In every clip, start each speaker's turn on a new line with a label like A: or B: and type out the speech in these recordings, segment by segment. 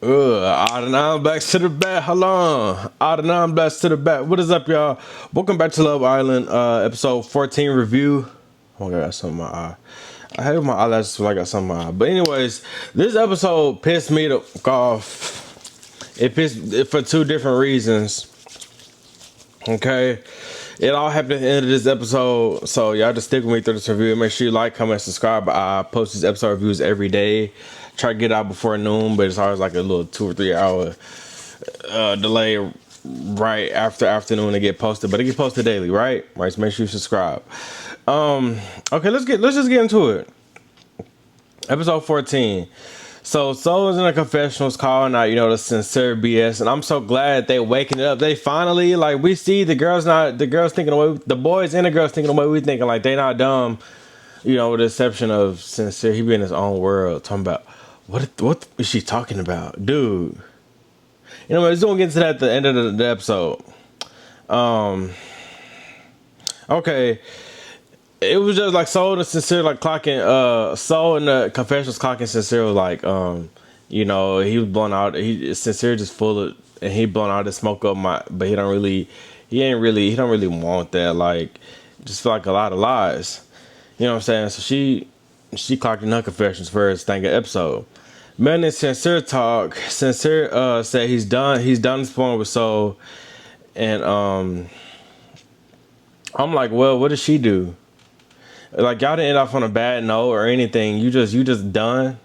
A: I'm back to the back. Hold on. I'm back to the back. What is up, y'all? Welcome back to Love Island, episode 14 review. Oh, I got something in my eye. I have my eyelashes feel like I got something in my eye. But anyways, this episode pissed me the fuck off. It pissed it for two different reasons. Okay. It all happened at the end of this episode. So y'all just stick with me through this review. Make sure you like, comment, subscribe. I post these episode reviews every day. Try to get out before noon, but it's always like a little 2 or 3 hour delay right after afternoon to get posted. But it gets posted daily, right? Right. So make sure you subscribe. Okay, let's just get into it. Episode 14. So Soul is in a confessionals calling out, the sincere BS, and I'm so glad they waking it up. They finally, like, we see the girls thinking the way, the boys and the girls thinking the way we thinking, like they not dumb, with the exception of sincere. He be in his own world talking about what is she talking about, dude? Let's don't get into that at the end of the episode. Okay. It was just like Soul and Sincere like clocking Soul in the confessionals clocking Sincere was like he was blowing out Sincere just full of, and he blowing out the smoke up my, but he don't really want that, like, just feel like a lot of lies. You know what I'm saying? So she clocked in her confessions first thing of episode. Man, in Sincere talk, Sincere said he's done exploring with Soul, and I'm like, well, what did she do? Like, y'all didn't end off on a bad note or anything. You just done.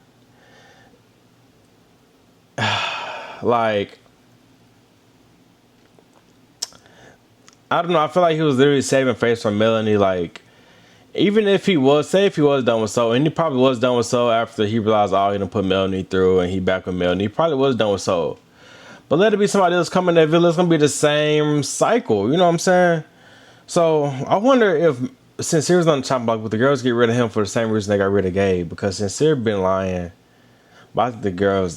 A: Like, I don't know. I feel like he was literally saving face for Melanie. Like, even if he was done with Soul, and he probably was done with Soul after he realized all he done put Melanie through, and he back with Melanie. He probably was done with Soul. But let it be somebody else coming to that village. It's gonna be the same cycle. You know what I'm saying? So I wonder if Sincere's on the chopping block, but the girls get rid of him for the same reason they got rid of Gabe, because Sincere been lying. But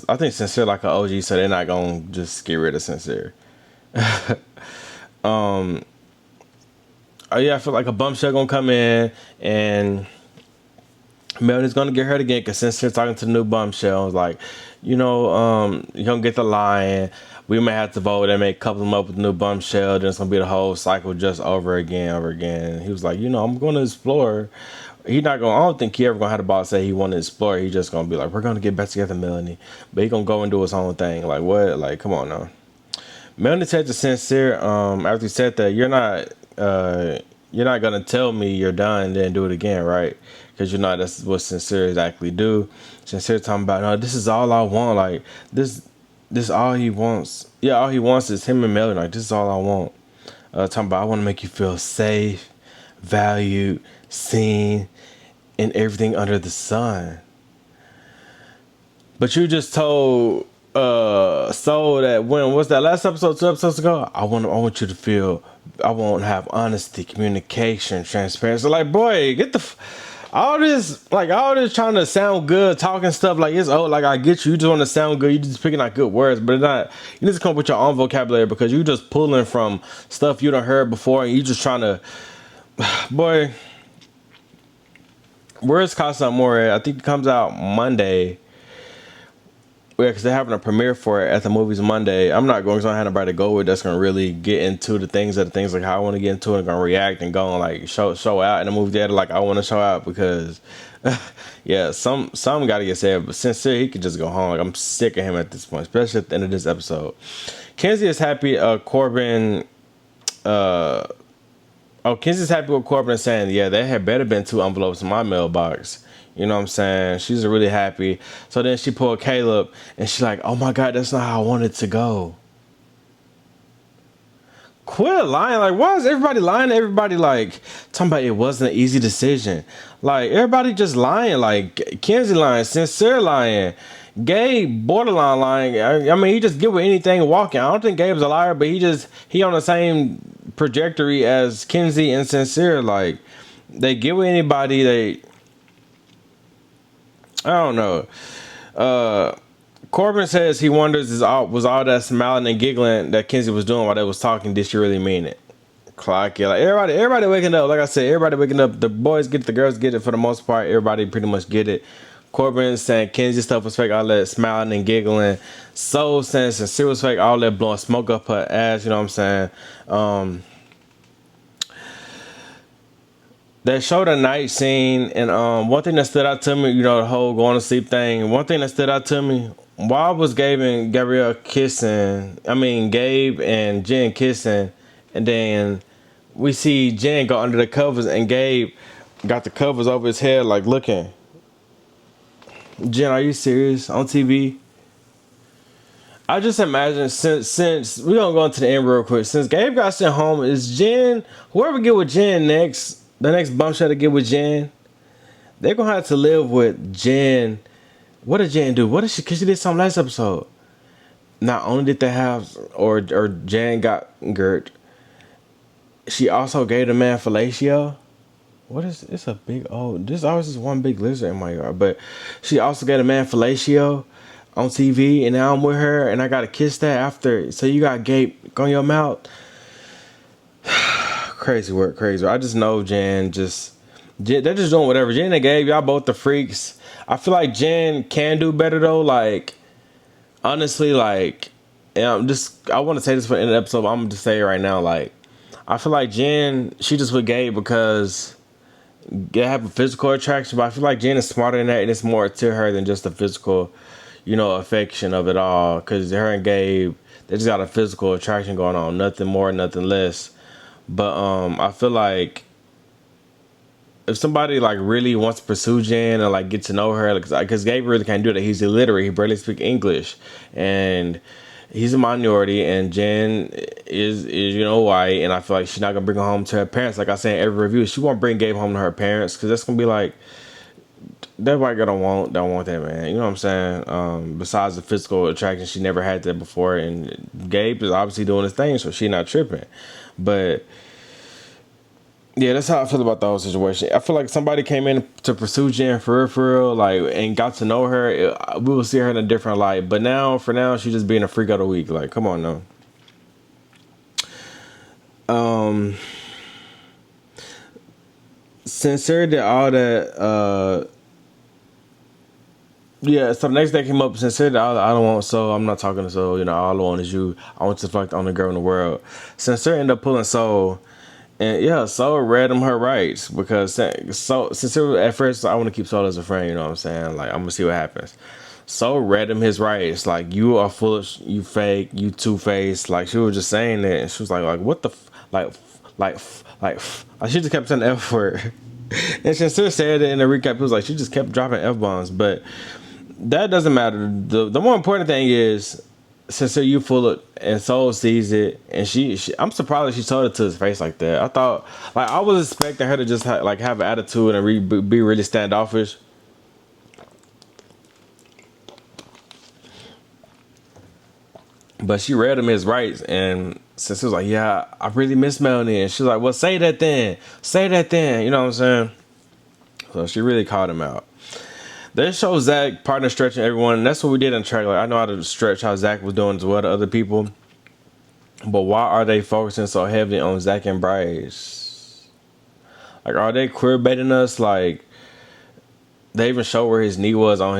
A: I think Sincere like an OG, so they're not gonna just get rid of Sincere. Oh yeah, I feel like a bombshell gonna come in, and Melanie's gonna get hurt again because Sincere talking to the new bombshell. Like, you don't get the lying. We may have to vote and make couple them up with a new bombshell. Then it's gonna be the whole cycle just over again. He was like, I'm gonna explore. I don't think he ever gonna have the boss say he want to explore. He just gonna be like, we're gonna get back together, Melanie. But he gonna go and do his own thing. Like, what? Like, come on now. Melanie said to Sincere, after he said that, you're not gonna tell me you're done and then do it again, right? Because that's what Sincere exactly do. Sincere talking about, no, this is all I want. Like, this all he wants. Yeah, all he wants is him and Melanie. Like, this is all I want. Talking about, I want to make you feel safe, valued, seen, and everything under the sun. But you just told Soul that, when was that last episode, 2 episodes ago? I want you to feel, I won't have honesty, communication, transparency. Like, boy, get the all this trying to sound good, talking stuff, like, it's old. Like, I get you. You just want to sound good. You just picking out good words, but it's not. You need to come up with your own vocabulary, because you just pulling from stuff you done heard before, and you just trying to, boy. Where's Casa Amore? I think it comes out Monday. Yeah, because they're having a premiere for it at the movies Monday. I'm not going, because I don't have nobody to go with that's going to really get into the things like how I want to get into it, and going to react and go and like show out in the movie theater like I want to show out, because yeah, some got to get said. But Sincere, he could just go home. Like, I'm sick of him at this point, especially at the end of this episode. Kenzie is happy. Corbin. Kenzie's happy with Corbin saying, yeah, there had better been 2 envelopes in my mailbox. You know what I'm saying? She's really happy. So then she pulled Caleb, and she's like, oh my God, that's not how I wanted to go. Quit lying. Like, why is everybody lying? Everybody, like, talking about it wasn't an easy decision. Like, everybody just lying. Like, Kenzie lying, Sincere lying, Gabe borderline lying. I mean, he just get with anything walking. I don't think Gabe's a liar, but he on the same trajectory as Kenzie and Sincere. Like, they get with anybody. I don't know. Corbin says he wonders, was all that smiling and giggling that Kenzie was doing while they was talking, did she really mean it? Clock it. Like, everybody waking up. Like I said, everybody waking up. The boys get it, the girls get it for the most part. Everybody pretty much get it. Corbin saying Kenzie stuff was fake, all that smiling and giggling. Soul saying Sincere was fake, all that blowing smoke up her ass, you know what I'm saying? They showed a night scene, and one thing that stood out to me, you know, the whole going to sleep thing. One thing that stood out to me, why was Gabe and Gabrielle kissing? I mean, Gabe and Jen kissing, and then we see Jen go under the covers, and Gabe got the covers over his head, like looking. Jen, are you serious on TV? I just imagine since we're gonna go into the end real quick. Since Gabe got sent home, is Jen whoever get with Jen next? The next bump shot to get with Jen, they're gonna have to live with Jen. What did Jen do? What did she? Cause she did something last episode. Not only did they have or Jen got Gert, she also gave the man fellatio. What is it's a big there's always this one big lizard in my yard, but she also got a man fellatio on TV, and now I'm with her, and I gotta kiss that after. So you got Gabe on your mouth. Crazy work, crazy work. I just know Jen they're just doing whatever. Jen and Gabe, y'all both the freaks. I feel like Jen can do better though. Like honestly, like I want to say this for the end of the episode, but I'm gonna just say it right now. Like I feel like Jen, she just with Gabe because they have a physical attraction, but I feel like Jen is smarter than that, and it's more to her than just the physical, affection of it all. Because her and Gabe, they just got a physical attraction going on, nothing more, nothing less. But I feel like if somebody like really wants to pursue Jen and like get to know her, because Gabe really can't do that. He's illiterate. He barely speaks English, and he's a minority. And Jen is white, and I feel like she's not gonna bring her home to her parents. Like I say in every review, she won't bring Gabe home to her parents because that's gonna be like that white girl don't want that man. You know what I'm saying? Besides the physical attraction, she never had that before, and Gabe is obviously doing his thing, so she not tripping. But yeah, that's how I feel about the whole situation. I feel like somebody came in to pursue Jen for real, like, and got to know her. We will see her in a different light. But for now, she's just being a freak of the week. Like, come on now. Sincere did all that. Yeah, so the next day came up, Sincere did all that, I don't want Soul. I'm not talking to Soul. All I want is you. I want to fuck the only girl in the world. Sincere ended up pulling Soul. And yeah, Soul read him her rights because Sincere at first I want to keep Soul as a friend, you know what I'm saying? Like I'm gonna see what happens. Soul read him his rights, like you are foolish, you fake, you two-faced. Like she was just saying that, and she was like what the like she just kept saying the F word. And Sincere said it in the recap. It was like she just kept dropping F-bombs, but that doesn't matter. The more important thing is, Sincere, you full of, and Soul sees it, and she I'm surprised she told it to his face like that. I thought, like, I was expecting her to just have an attitude and be really standoffish. But she read him his rights, and Sincere was like, yeah, I really miss Melanie. And she's like, well, say that then. You know what I'm saying? So she really called him out. They show Zach partner stretching everyone. And that's what we did in the trailer. Like, I know how to stretch how Zach was doing as well to other people. But why are they focusing so heavily on Zach and Bryce? Like, are they queer baiting us? Like, they even show where his knee was on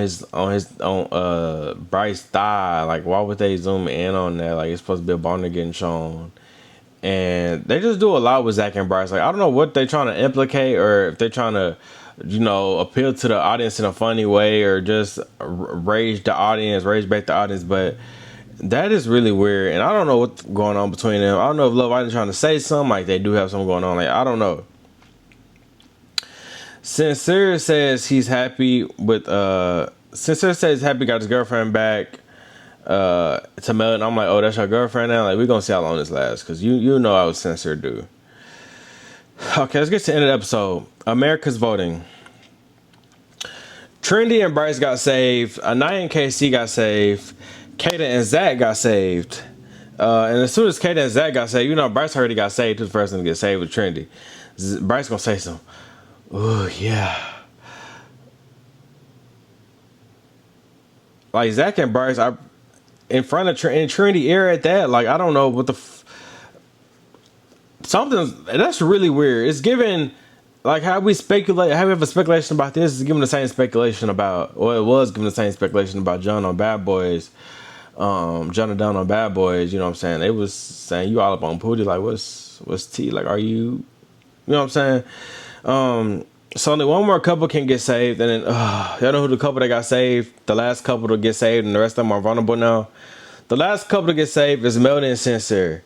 A: Bryce's thigh. Like, why would they zoom in on that? Like, it's supposed to be a boner getting shown. And they just do a lot with Zach and Bryce. Like, I don't know what they're trying to implicate, or if they're trying to, appeal to the audience in a funny way, or just rage bait the audience. But that is really weird, and I don't know what's going on between them. I don't know if Love Island trying to say something, like they do have something going on. Like, I don't know. Sincere says he's happy with Sincere says happy got his girlfriend back. To Mel, and I'm like, oh, that's your girlfriend now. Like, we're gonna see how long this lasts, because you know I was Sincere do. Okay, let's get to the end of the episode. America's voting. Trinity and Bryce got saved. Anaya and KC got saved. Kata and Zach got saved. And as soon as Kata and Zach got saved, Bryce already got saved. Who's the first one to get saved with Trinity? Bryce gonna say something. Oh yeah. Like, Zach and Bryce are in front of Trinity ear at that. Like, I don't know what the something that's really weird. It's given like how we speculate, how we have a speculation about this is giving the same speculation about, or it was giving the same speculation about John on Bad Boys, John and Down on Bad Boys. You know what I'm saying? They was saying you all up on Pootie, like what's T? Like, are you? You know what I'm saying? So only one more couple can get saved, and then y'all know who the couple that got saved? The last couple to get saved, and the rest of them are vulnerable now. The last couple to get saved is Melody and Sincere.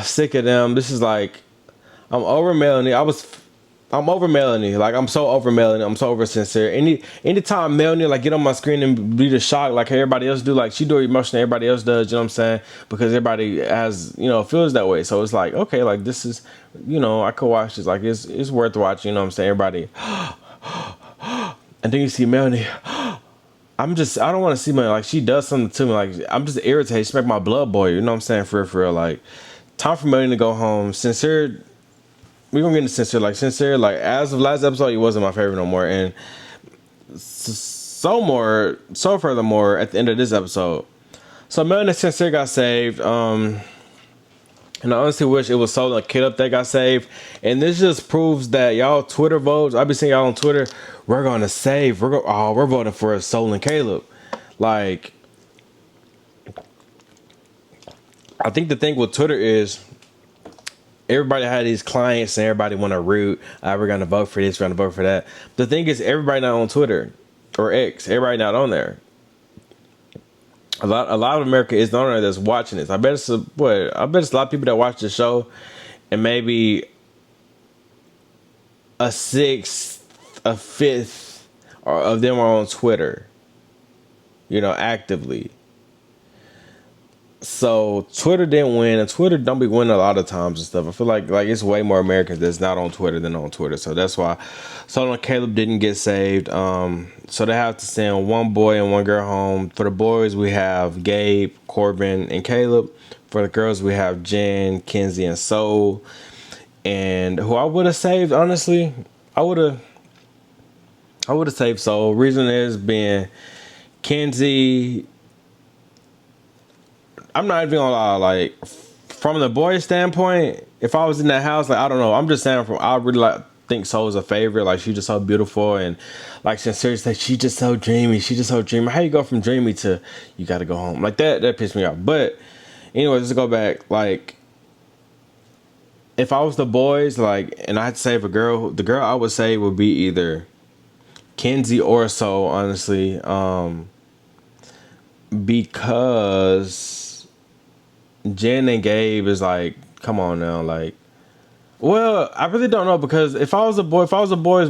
A: Sick of them. This is like, I'm over Melanie. I'm over Melanie. Like, I'm so over Melanie. I'm so over Sincere. Anytime Melanie like get on my screen and be the shock like everybody else do, like she do emotion everybody else does, you know what I'm saying? Because everybody has, feels that way. So it's like, okay, like this is, I could watch this. Like it's worth watching, you know what I'm saying? Everybody. And then you see Melanie. I don't want to see Melanie. Like she does something to me. Like I'm just irritated. She make my blood boil. You know what I'm saying? For real. Like time for Melanie to go home. Sincere. We're gonna get into Sincere. Like Sincere, like as of last episode, he wasn't my favorite no more. And so furthermore, at the end of this episode. So Melanie and Sincere got saved. And I honestly wish it was Soul and Caleb that got saved. And this just proves that y'all Twitter votes. I be seeing y'all on Twitter. We're gonna save. We're voting for Soul and Caleb. Like, I think the thing with Twitter is everybody had these clients and everybody want to root. We're gonna vote for this. We're gonna vote for that. The thing is, everybody not on Twitter or X. Everybody not on there. A lot of America is on there that's watching this. I bet it's a lot of people that watch the show, and maybe a fifth of them are on Twitter, actively. So Twitter didn't win, and Twitter don't be winning a lot of times and stuff. I feel like it's way more Americans that's not on Twitter than on Twitter. So that's why Solo and Caleb didn't get saved. So they have to send one boy and one girl home. For the boys, we have Gabe, Corbin, and Caleb. For the girls, we have Jen, Kenzie, and Soul. And who I would have saved, honestly, I would have saved Soul. Reason is being Kenzie. I'm not even gonna lie, like from the boy standpoint, if I was in that house, like I don't know, I'm just saying I really think Soul's a favorite. Like she's just so beautiful, and like seriously, like, she's just so dreamy. How you go from dreamy to you gotta go home? Like that pissed me off. But anyways, let's go back. Like if I was the boys, like, and I had to save a girl, the girl I would say would be either Kenzie or Soul, honestly. Because Jen and Gabe is like, come on now, like, well, I really don't know, because if I was a boy's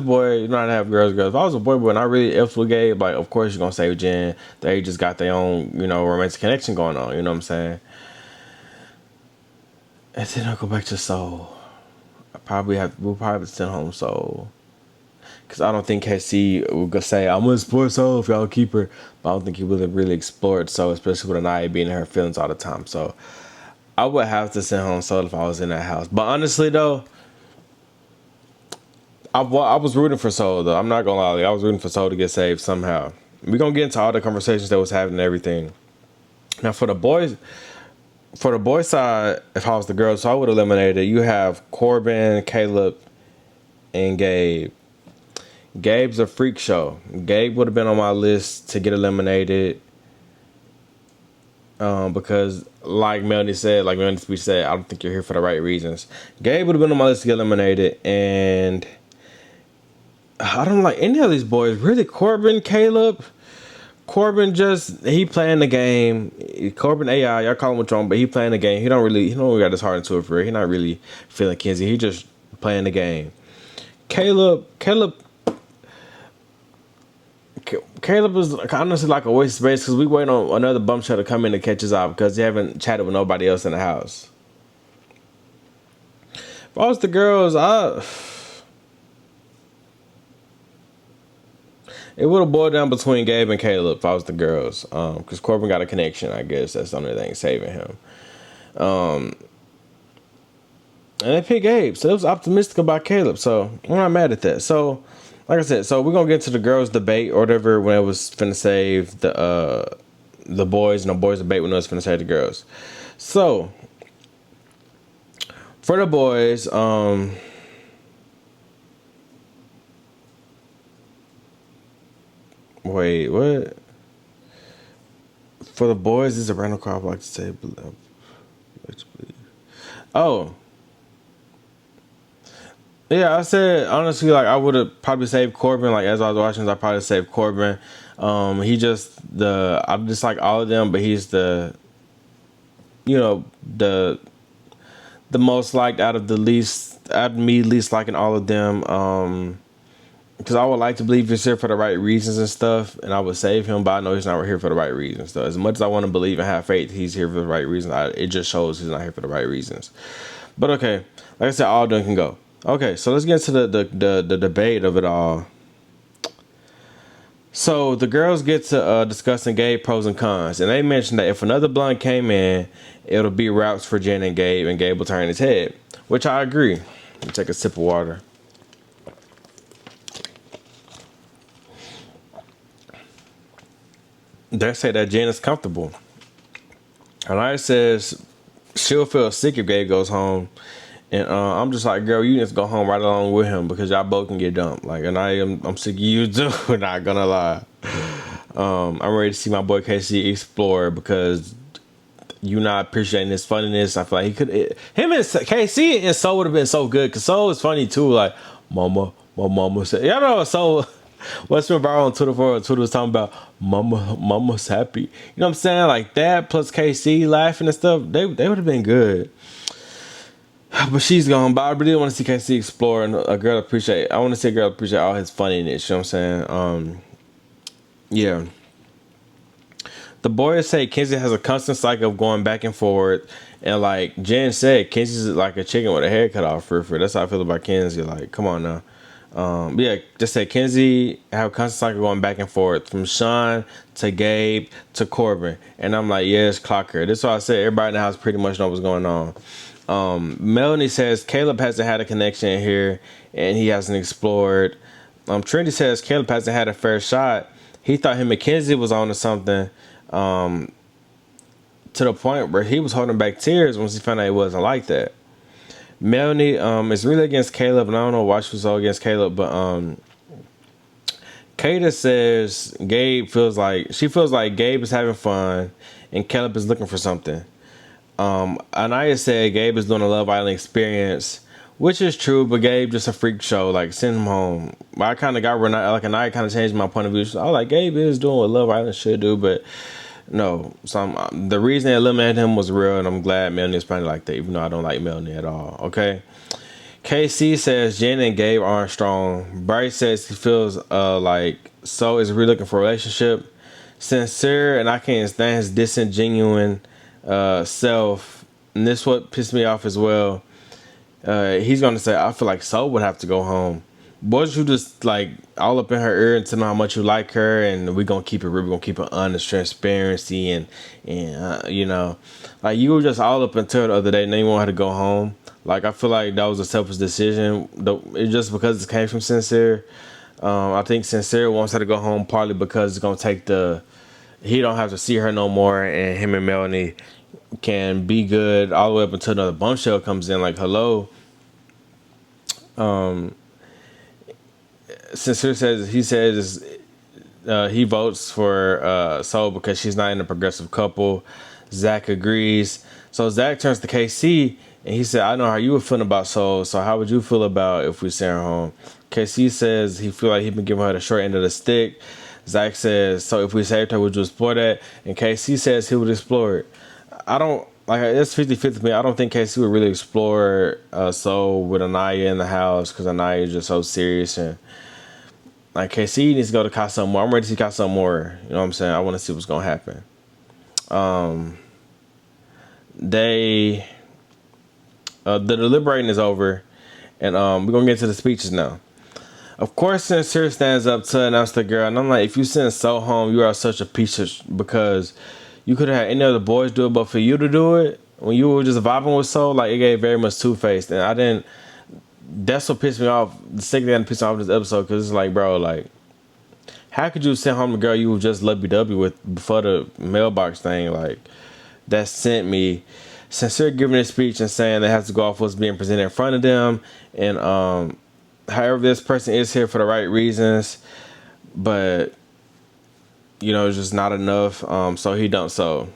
A: boy, you know how to have girls. If I was a boy and I really F with Gabe, like, of course you're gonna save Jen. They just got their own, romantic connection going on, you know what I'm saying? And then I'll go back to Soul. We'll probably send home Soul. Because I don't think KC will go say, I'm going to support Soul if y'all keep her. But I don't think he really explored Soul, especially with Anaya being in her feelings all the time. So I would have to send home Soul if I was in that house. But honestly, though, I was rooting for Soul, though. I'm not going to lie. Like, I was rooting for Soul to get saved somehow. We're going to get into all the conversations that was happening and everything. Now, for the boys side, if I was the girls, so I would have eliminated. You have Corbin, Caleb, and Gabe. Gabe's a freak show. Gabe would have been on my list to get eliminated. Because like Melanie Speech said, I don't think you're here for the right reasons. Gabe would have been on my list to get eliminated. And I don't like any of these boys. Really, Corbin, Caleb. Corbin he playing the game. Corbin AI, y'all call him what you want, but he playing the game. He don't really got his heart into it for real. He not really feeling Kenzie. He just playing the game. Caleb was honestly like a waste of space, because we waiting on another bum shot to come in to catch his eye, because he haven't chatted with nobody else in the house. If I was the girls, it would have boiled down between Gabe and Caleb if I was the girls. Because Corbin got a connection, I guess. That's the only thing saving him. And they picked Gabe, so it was optimistic about Caleb. So I'm not mad at that. So, like I said, we're gonna get to the girls' debate or whatever when it was finna save the boys, and the boys' debate when it was finna save the girls. So For the boys, wait, what? For the boys, this is a random call. I like to say, oh, yeah. I said honestly, like I would have probably saved Corbin. Like as I was watching, I probably saved Corbin. He just I just like all of them, but he's you know, the most liked out of the least, out of me least liking all of them. Because I would like to believe he's here for the right reasons and stuff, and I would save him, but I know he's not here for the right reasons. So as much as I want to believe and have faith he's here for the right reasons, it just shows he's not here for the right reasons. But okay, like I said, all done can go. Okay, so let's get into the debate of it all. So the girls get to discussing Gabe pros and cons, and they mentioned that if another blunt came in, it'll be routes for Jen and Gabe will turn his head, which I agree. Let me take a sip of water. They say that Jen is comfortable. And I says she'll feel sick if Gabe goes home. And I'm just like, girl, you need to go home right along with him because y'all both can get dumped. Like, and I'm sick of you too. Not gonna lie. I'm ready to see my boy KC explore because you not appreciating his funniness. I feel like him and KC and Soul would have been so good because Soul is funny too. Like, my mama said, y'all know Soul. What's my bro on Twitter was talking about mama's happy. You know what I'm saying? Like that plus KC laughing and stuff, they would have been good. But she's gone. But I really want to see KC explore and a girl appreciate. I want to see a girl appreciate all his funniness. You know what I'm saying? Yeah. The boys say Kenzie has a constant cycle of going back and forward, and like Jen said, Kenzie's like a chicken with a head cut off. For that's how I feel about Kenzie. Like, come on now. Yeah, just say Kenzie have a constant cycle going back and forth from Sean to Gabe to Corbin, and I'm like, yes, Clocker. This is why I said everybody in the house pretty much know what's going on. Melanie says Caleb hasn't had a connection here and he hasn't explored. Trinity says Caleb hasn't had a fair shot. He thought him and Kenzie was on to something, to the point where he was holding back tears once he found out it wasn't like that. Melanie is really against Caleb, and I don't know why she was so against Caleb, but Kata says she feels like Gabe is having fun and Caleb is looking for something. Anaya said Gabe is doing a Love Island experience, which is true, but Gabe just a freak show. Like, send him home. I kind of got Anaya kind of changed my point of view. I was like, Gabe is doing what Love Island should do, but no. So the reason they eliminated him was real, and I'm glad Melanie is playing like that, even though I don't like Melanie at all. Okay. KC says Jen and Gabe aren't strong. Bryce says he feels like So is really looking for a relationship. Sincere, and I can't stand his disingenuine self, and this what pissed me off as well. He's gonna say, I feel like Soul would have to go home. Boys, you just like all up in her ear and tell her how much you like her, and we're gonna keep it real, we're gonna keep it honest, transparency, and you know, like you were just all up until her the other day, and then you want her to go home. Like, I feel like that was a selfish decision. It's just because it came from Sincere. I think Sincere wants her to go home partly because it's gonna take he don't have to see her no more, and him and Melanie can be good all the way up until another bombshell comes in. Like, hello. Sincere says he votes for Soul because she's not in a progressive couple. Zach agrees. So Zach turns to KC and he said, I know how you would feel about Soul, so how would you feel about if we send her home? KC says he feel like he been giving her the short end of the stick. Zach says, so if we saved her, would you explore that? And KC says he would explore it. I don't, like, it's 50-50 for me. I don't think KC would really explore Soul with Anaya in the house because Anaya is just so serious. And, like, KC needs to go to Casa more. I'm ready to see Casa more. You know what I'm saying? I want to see what's going to happen. The deliberating is over. And we're going to get to the speeches now. Of course, Sincere stands up to announce the girl, and I'm like, if you send Soul home, you are such a piece of because you could have had any other boys do it, but for you to do it when you were just vibing with Soul, like, it gave very much two-faced, and I didn't. That's what pissed me off. The second thing that pissed me off this episode, because it's like, bro, like, how could you send home the girl you were just lovey-dovey with before the mailbox thing? Like, that sent me. Sincere giving his speech and saying they have to go off what's being presented in front of them, and however this person is here for the right reasons, but it's just not enough. So he dumped So.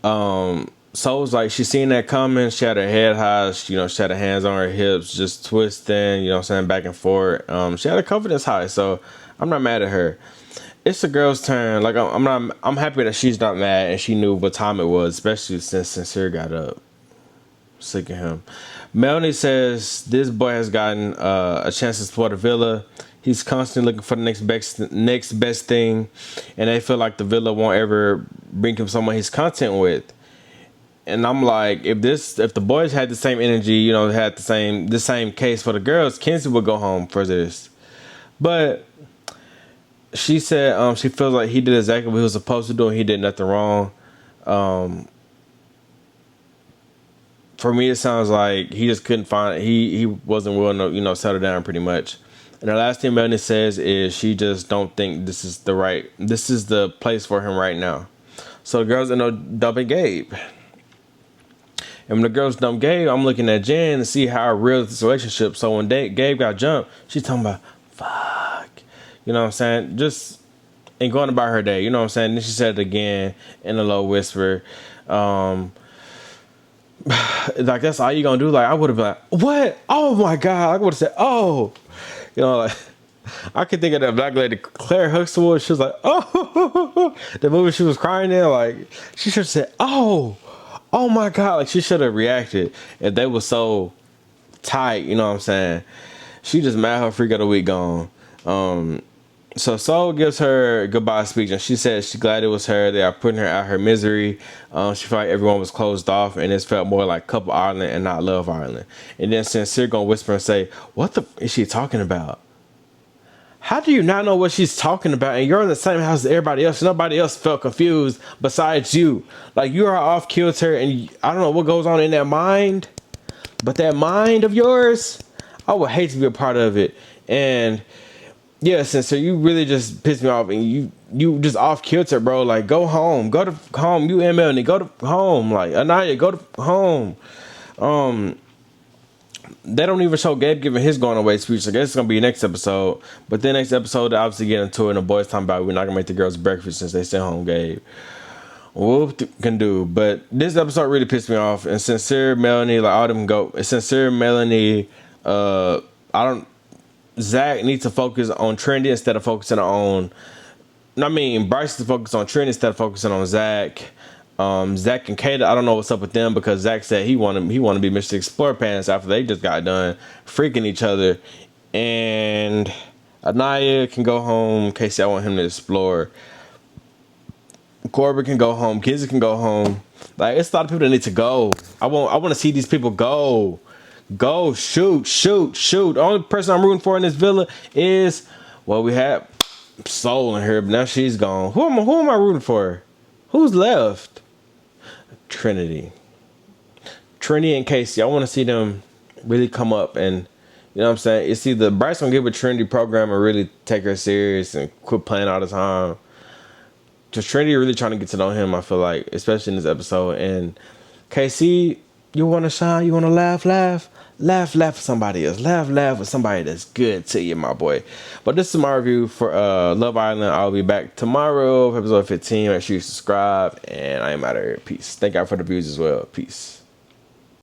A: So it was like she seen that coming. She had her head high. She had her hands on her hips, just twisting. Back and forth. She had her confidence high. So I'm not mad at her. It's the girl's turn. Like I'm happy that she's not mad and she knew what time it was, especially since Sincere got up. Sick of him. Melanie says this boy has gotten a chance to support the villa. He's constantly looking for the next best thing, and they feel like the villa won't ever bring him someone he's content with. And I'm like, if the boys had the same energy, had the same case for the girls, Kenzie would go home for this. But she said she feels like he did exactly what he was supposed to do and he did nothing wrong. For me, it sounds like he just couldn't find it. He wasn't willing to settle down pretty much. And the last thing Melanie says is she just don't think this is the place for him right now. So the girls end up dumping Gabe. And when the girls dump Gabe, I'm looking at Jen to see how real this relationship. So when Gabe got jumped, she's talking about fuck. You know what I'm saying? Just and going about her day. You know what I'm saying? Then she said it again in a low whisper. Like that's all you gonna do? Like I would have been like, what? Oh my god! I would have said, oh, like I could think of that black lady Claire Huxtable. She was like, oh, the movie she was crying in. Like she should have said, oh my god! Like she should have reacted. If they were so tight, you know what I'm saying? She just mad her freak of the week gone. So Soul gives her a goodbye speech, and she said she's glad it was her. They are putting her out her misery. She felt like everyone was closed off, and it felt more like Couple Island and not Love Island. And then Sincere gonna whisper and say, "What the is she talking about? How do you not know what she's talking about? And you're in the same house as everybody else. Nobody else felt confused besides you. Like you are off kilter, and I don't know what goes on in that mind, but that mind of yours, I would hate to be a part of it." And yeah, Sincere, you really just pissed me off, and you just off kilter, bro. Like, go home, You and Melanie, go to home. Like, Anaya, go to home. They don't even show Gabe giving his going away speech. I guess it's gonna be next episode. But then next episode, they obviously get into it, and the boys talking about we're not gonna make the girls breakfast since they sent home Gabe. Whoop can do. But this episode really pissed me off. And Sincere, Melanie, like all them go. Sincere, Melanie, Zach needs to focus on Trinity instead of focusing on. Bryce needs to focus on Trinity instead of focusing on Zach. Zach and Kata, I don't know what's up with them because Zach said he wanted to be Mr. Explore Pants after they just got done freaking each other. And Anaya can go home. Casey, I want him to explore. Corbin can go home. Kizzy can go home. Like it's a lot of people that need to go. I want to see these people go. Go, shoot. The only person I'm rooting for in this villa is, well, we had Soul in here, but now she's gone. Who am I rooting for? Who's left? Trinity and Casey. I want to see them really come up and, you know what I'm saying? It's either Bryce gonna give a Trinity program and really take her serious and quit playing all the time. Because Trinity really trying to get to know him, I feel like, especially in this episode. And Casey, you want to shine? You want to laugh? Laugh with somebody else. Laugh with somebody that's good to you, my boy. But this is my review for Love Island. I'll be back tomorrow for episode 15. Make sure you subscribe. And I am out of here. Peace. Thank God for the views as well. Peace.